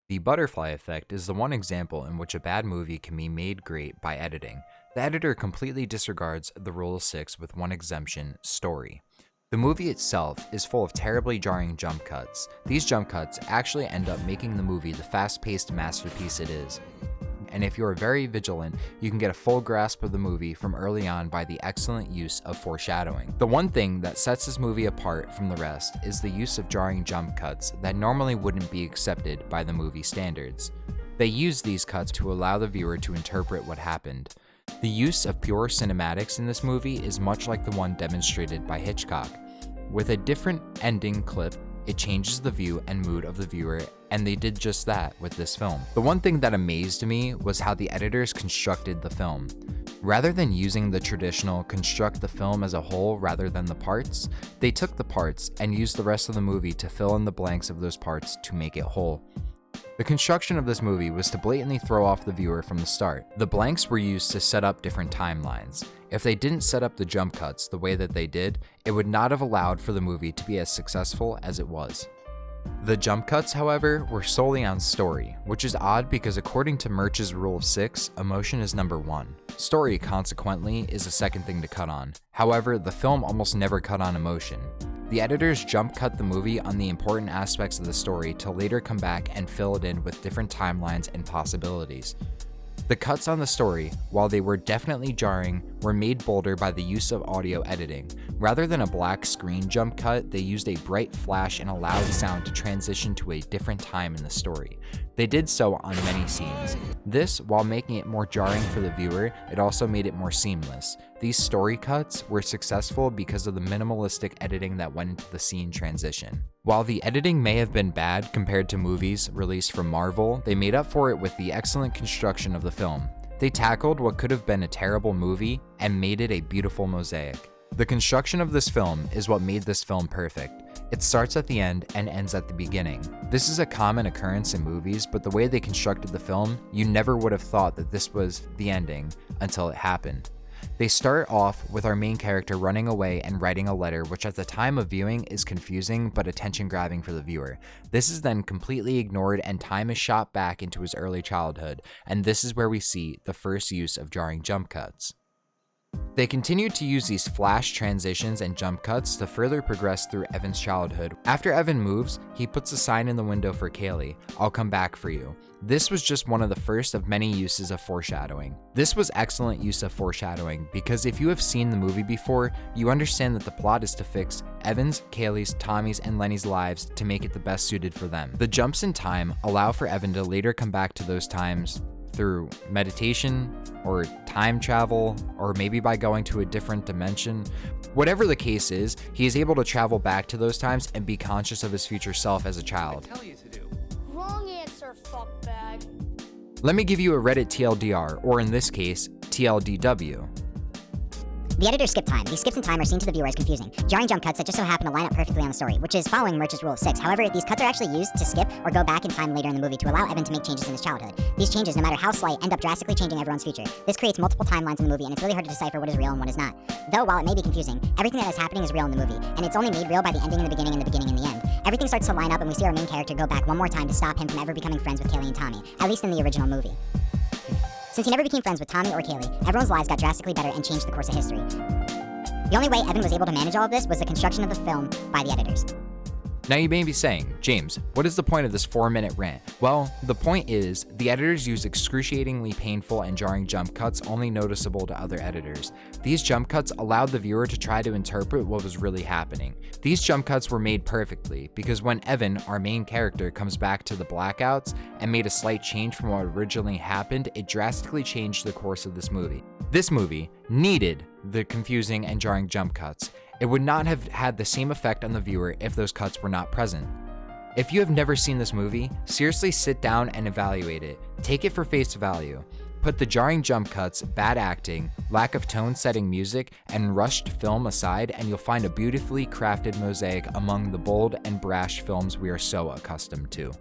The butterfly effect is the one example in which a bad movie can be made great by editing. The editor completely disregards the rule of 6 with one exemption: story. The movie itself is full of terribly jarring jump cuts. These jump cuts actually end up making the movie the fast-paced masterpiece it is. And if you are very vigilant, you can get a full grasp of the movie from early on by the excellent use of foreshadowing. The one thing that sets this movie apart from the rest is the use of jarring jump cuts that normally wouldn't be accepted by the movie standards. They use these cuts to allow the viewer to interpret what happened. The use of pure cinematics in this movie is much like the one demonstrated by Hitchcock. With a different ending clip, it changes the view and mood of the viewer, and they did just that with this film. The one thing that amazed me was how the editors constructed the film. Rather than using the traditional construct the film as a whole rather than the parts, they took the parts and used the rest of the movie to fill in the blanks of those parts to make it whole. The construction of this movie was to blatantly throw off the viewer from the start. The blanks were used to set up different timelines. If they didn't set up the jump cuts the way that they did, it would not have allowed for the movie to be as successful as it was. The jump cuts, however, were solely on story, which is odd because according to Murch's rule of 6, emotion is number 1. Story, consequently, is the second thing to cut on. However, the film almost never cut on emotion. The editors jump cut the movie on the important aspects of the story to later come back and fill it in with different timelines and possibilities. The cuts on the story, while they were definitely jarring, were made bolder by the use of audio editing. Rather than a black screen jump cut, they used a bright flash and a loud sound to transition to a different time in the story. They did so on many scenes. This, while making it more jarring for the viewer, it also made it more seamless. These story cuts were successful because of the minimalistic editing that went into the scene transition. While the editing may have been bad compared to movies released from Marvel, they made up for it with the excellent construction of the film. They tackled what could have been a terrible movie and made it a beautiful mosaic. The construction of this film is what made this film perfect. It starts at the end and ends at the beginning. This is a common occurrence in movies, but the way they constructed the film, you never would have thought that this was the ending until it happened. They start off with our main character running away and writing a letter, which at the time of viewing is confusing but attention-grabbing for the viewer. This is then completely ignored and time is shot back into his early childhood, and this is where we see the first use of jarring jump cuts. They continued to use these flash transitions and jump cuts to further progress through Evan's childhood. After Evan moves, he puts a sign in the window for Kaylee: "I'll come back for you." This was just one of the first of many uses of foreshadowing. This was excellent use of foreshadowing because if you have seen the movie before, you understand that the plot is to fix Evan's, Kaylee's, Tommy's, and Lenny's lives to make it the best suited for them. The jumps in time allow for Evan to later come back to those times through meditation or time travel, or maybe by going to a different dimension. Whatever the case is, he is able to travel back to those times and be conscious of his future self as a child. Wrong answer, fuckbag. Let me give you a Reddit TLDR, or in this case, TLDW. The editors skip time. These skips in time are seen to the viewer as confusing, jarring jump cuts that just so happen to line up perfectly on the story, which is following Murch's rule of 6. However, these cuts are actually used to skip or go back in time later in the movie to allow Evan to make changes in his childhood. These changes, no matter how slight, end up drastically changing everyone's future. This creates multiple timelines in the movie, and it's really hard to decipher what is real and what is not. Though, while it may be confusing, everything that is happening is real in the movie, and it's only made real by the ending in the beginning and the beginning in the end. Everything starts to line up, and we see our main character go back one more time to stop him from ever becoming friends with Kaylee and Tommy, at least in the original movie. Since he never became friends with Tommy or Kaylee, everyone's lives got drastically better and changed the course of history. The only way Evan was able to manage all of this was the construction of the film by the editors. Now you may be saying, James, what is the point of this 4-minute rant? Well, the point is, the editors use excruciatingly painful and jarring jump cuts only noticeable to other editors. These jump cuts allowed the viewer to try to interpret what was really happening. These jump cuts were made perfectly, because when Evan, our main character, comes back to the blackouts and made a slight change from what originally happened, it drastically changed the course of this movie. This movie needed the confusing and jarring jump cuts. It would not have had the same effect on the viewer if those cuts were not present. If you have never seen this movie, seriously sit down and evaluate it. Take it for face value. Put the jarring jump cuts, bad acting, lack of tone-setting music, and rushed film aside, and you'll find a beautifully crafted mosaic among the bold and brash films we are so accustomed to.